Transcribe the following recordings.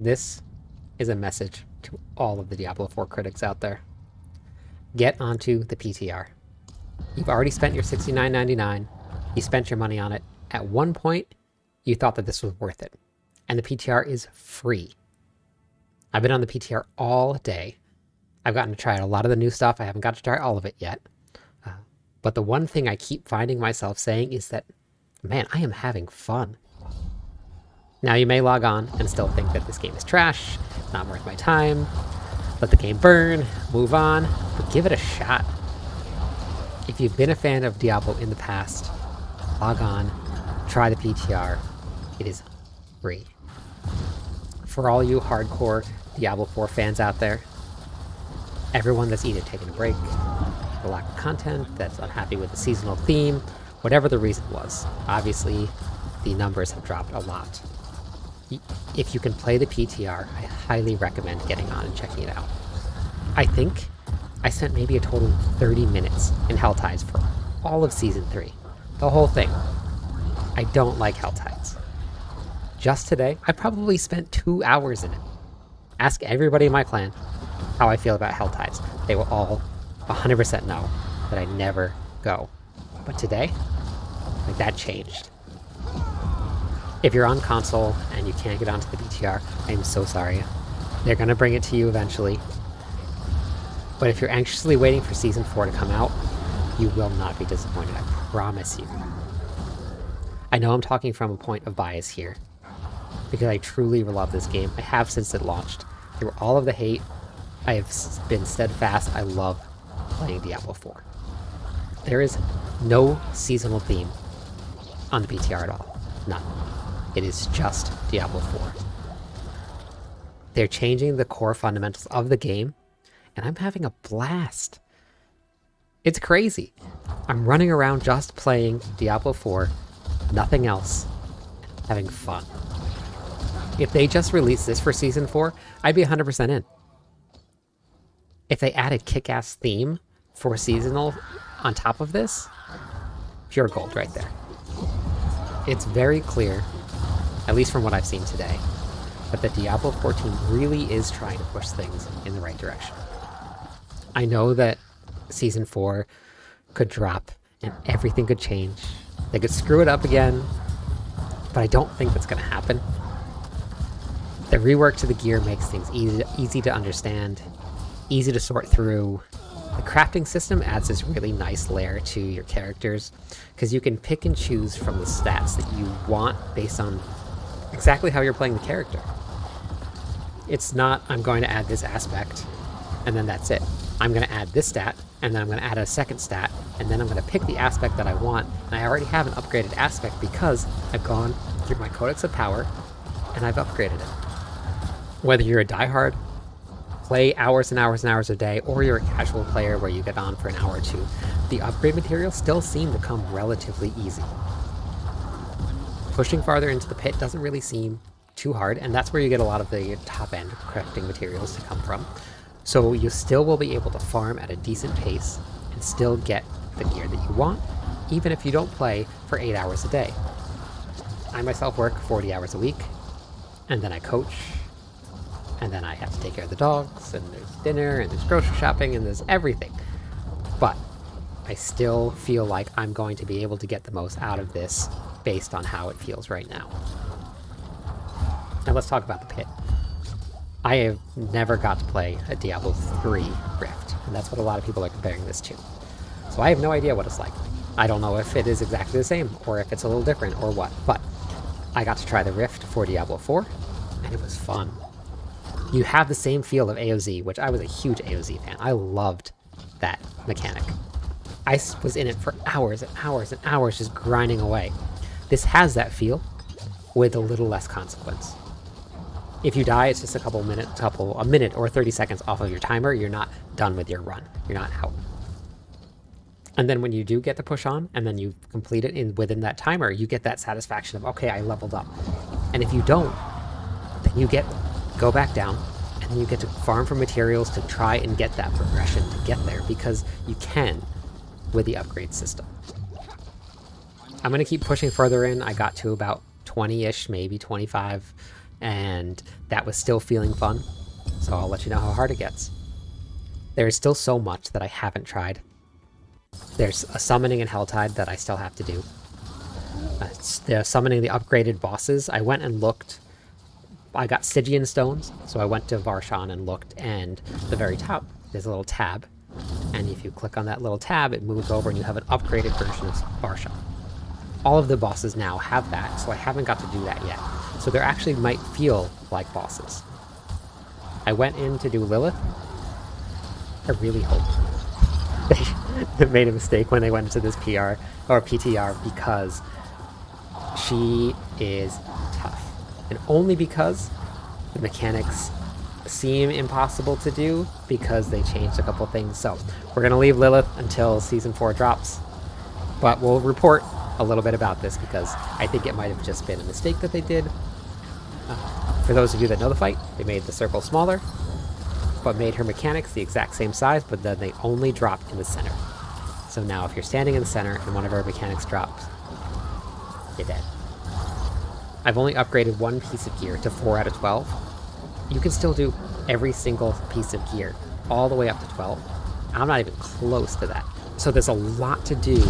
This is a message to all of the Diablo 4 critics out there. Get onto the PTR. You've already spent your $69.99. You spent your money on it. At one point, you thought that this was worth it. And the PTR is free. I've been on the PTR all day. I've gotten to try out a lot of the new stuff. I haven't got to try all of it yet. But the one thing I keep finding myself saying is that, man, I am having fun. Now you may log on and still think that this game is trash, not worth my time, let the game burn, move on, but give it a shot. If you've been a fan of Diablo in the past, log on, try the PTR. It is free. For all you hardcore Diablo 4 fans out there, everyone that's either taking a break, the lack of content, that's unhappy with the seasonal theme, whatever the reason was, obviously the numbers have dropped a lot. If you can play the PTR, I highly recommend getting on and checking it out. I think I spent maybe a total of 30 minutes in Helltides for all of Season 3. The whole thing. I don't like Helltides. Just today, I probably spent 2 hours in it. Ask everybody in my clan how I feel about Helltides. They will all 100% know that I never go. But today, like, that changed. If you're on console and you can't get onto the PTR, I'm so sorry. They're gonna bring it to you eventually. But if you're anxiously waiting for Season 4 to come out, you will not be disappointed, I promise you. I know I'm talking from a point of bias here, because I truly love this game. I have since it launched. Through all of the hate, I have been steadfast. I love playing Diablo 4. There is no seasonal theme on the PTR at all. None. It is just Diablo 4. They're changing the core fundamentals of the game, and I'm having a blast. It's crazy. I'm running around just playing Diablo 4, nothing else, having fun. If they just released this for Season 4, I'd be 100% in. If they added kick-ass theme for seasonal on top of this, pure gold right there. It's very clear, at least from what I've seen today, that the Diablo 4 team really is trying to push things in the right direction. I know that Season 4 could drop and everything could change. They could screw it up again, but I don't think that's going to happen. The rework to the gear makes things easy to understand, easy to sort through. The crafting system adds this really nice layer to your characters, because you can pick and choose from the stats that you want based on exactly how you're playing the character. It's not, I'm going to add this aspect, and then that's it. I'm going to add this stat, and then I'm going to add a second stat, and then I'm going to pick the aspect that I want, and I already have an upgraded aspect because I've gone through my Codex of Power, and I've upgraded it. Whether you're a diehard, play hours and hours and hours a day, or you're a casual player where you get on for an hour or two, the upgrade materials still seem to come relatively easy. Pushing farther into the pit doesn't really seem too hard, and that's where you get a lot of the top-end crafting materials to come from. So you still will be able to farm at a decent pace and still get the gear that you want, even if you don't play for 8 hours a day. I myself work 40 hours a week, and then I coach, and then I have to take care of the dogs, and there's dinner, and there's grocery shopping, and there's everything. But I still feel like I'm going to be able to get the most out of this based on how it feels right now. Now let's talk about the pit. I have never got to play a Diablo 3 Rift, and that's what a lot of people are comparing this to. So I have no idea what it's like. I don't know if it is exactly the same, or if it's a little different, or what, but I got to try the Rift for Diablo 4, and it was fun. You have the same feel of AOZ, which I was a huge AOZ fan. I loved that mechanic. I was in it for hours and hours and hours just grinding away. This has that feel with a little less consequence. If you die, it's just a minute or 30 seconds off of your timer. You're not done with your run. You're not out. And then when you do get to push on, and then you complete it within that timer, you get that satisfaction of, okay, I leveled up. And if you don't, then you go back down, and then you get to farm for materials to try and get that progression to get there, because you can with the upgrade system. I'm going to keep pushing further in. I got to about 20-ish, maybe 25, and that was still feeling fun, so I'll let you know how hard it gets. There is still so much that I haven't tried. There's a summoning in Helltide that I still have to do. Summoning the upgraded bosses, I went and looked. I got Stygian stones, so I went to Varshan and looked, and the very top, there's a little tab. And if you click on that little tab, it moves over and you have an upgraded version of Varshan. All of the bosses now have that, so I haven't got to do that yet. So they actually might feel like bosses. I went in to do Lilith. I really hope they made a mistake when they went into this PR or PTR, because she is tough. And only because the mechanics seem impossible to do because they changed a couple things. So we're going to leave Lilith until Season 4 drops. But we'll report a little bit about this because I think it might have just been a mistake that they did. For those of you that know the fight, they made the circle smaller, but made her mechanics the exact same size, but then they only dropped in the center. So now if you're standing in the center and one of her mechanics drops, you're dead. I've only upgraded one piece of gear to 4 out of 12. You can still do every single piece of gear all the way up to 12. I'm not even close to that. So there's a lot to do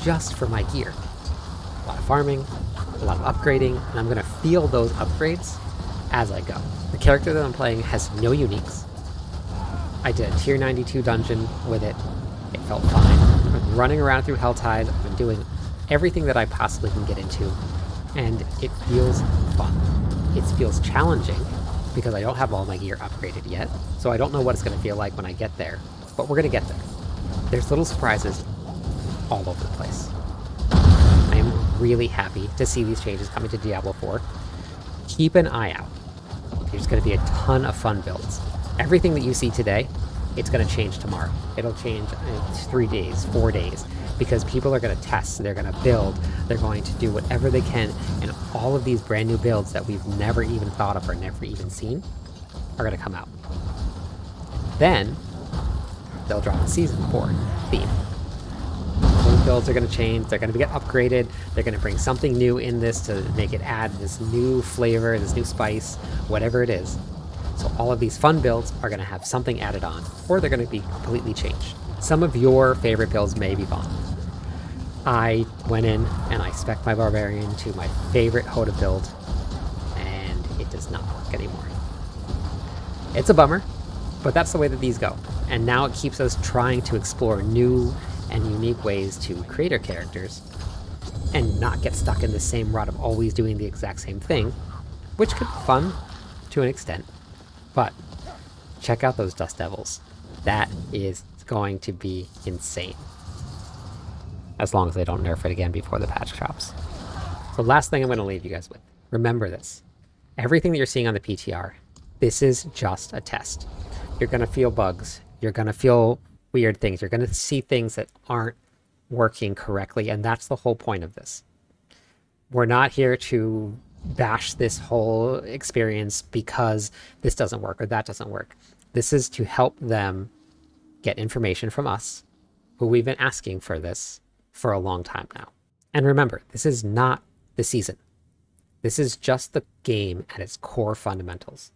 just for my gear. A lot of farming, a lot of upgrading, and I'm gonna feel those upgrades as I go. The character that I'm playing has no uniques. I did a tier 92 dungeon with it. It felt fine. I'm running around through Helltide. I've been doing everything that I possibly can get into, and it feels fun. It feels challenging because I don't have all my gear upgraded yet, so I don't know what it's going to feel like when I get there, but we're going to get there. There's little surprises all over the place. I am really happy to see these changes coming to Diablo 4. Keep an eye out. There's going to be a ton of fun builds. Everything that you see today, it's going to change tomorrow. It'll change in 3 days, 4 days, because people are going to test, they're going to build, they're going to do whatever they can, and all of these brand new builds that we've never even thought of or never even seen are going to come out. Then, they'll drop the Season 4 theme. Those builds are going to change, they're going to get upgraded, they're going to bring something new in this to make it add this new flavor, this new spice, whatever it is. So all of these fun builds are going to have something added on, or they're going to be completely changed. Some of your favorite builds may be gone. I went in and I spec'd my barbarian to my favorite HotA build, and it does not work anymore. It's a bummer, but that's the way that these go. And now it keeps us trying to explore new and unique ways to create our characters and not get stuck in the same rut of always doing the exact same thing, which could be fun to an extent. But check out those Dust Devils. That is going to be insane. As long as they don't nerf it again before the patch drops. So last thing I'm going to leave you guys with. Remember this. Everything that you're seeing on the PTR, this is just a test. You're going to feel bugs. You're going to feel weird things. You're going to see things that aren't working correctly, and that's the whole point of this. We're not here to bash this whole experience because this doesn't work or that doesn't work. This is to help them get information from us, who we've been asking for this for a long time now. And remember, this is not the season. This is just the game at its core fundamentals.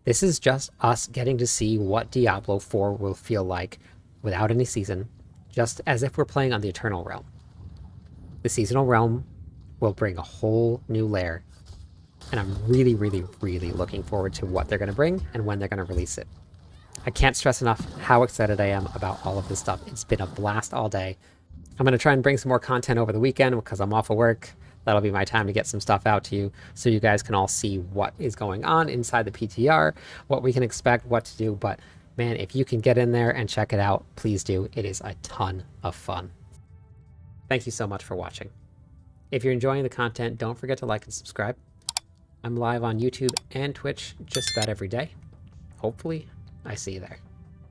This is just us getting to see what Diablo 4 will feel like without any season, just as if we're playing on the Eternal Realm. The Seasonal Realm will bring a whole new layer, and I'm really, really, really looking forward to what they're going to bring and when they're going to release it. I can't stress enough how excited I am about all of this stuff. It's been a blast all day. I'm going to try and bring some more content over the weekend because I'm off of work. That'll be my time to get some stuff out to you so you guys can all see what is going on inside the PTR, what we can expect, what to do. But man, if you can get in there and check it out, please do. It is a ton of fun. Thank you so much for watching. If you're enjoying the content, don't forget to like and subscribe. I'm live on YouTube and Twitch just about every day. Hopefully, I see you there.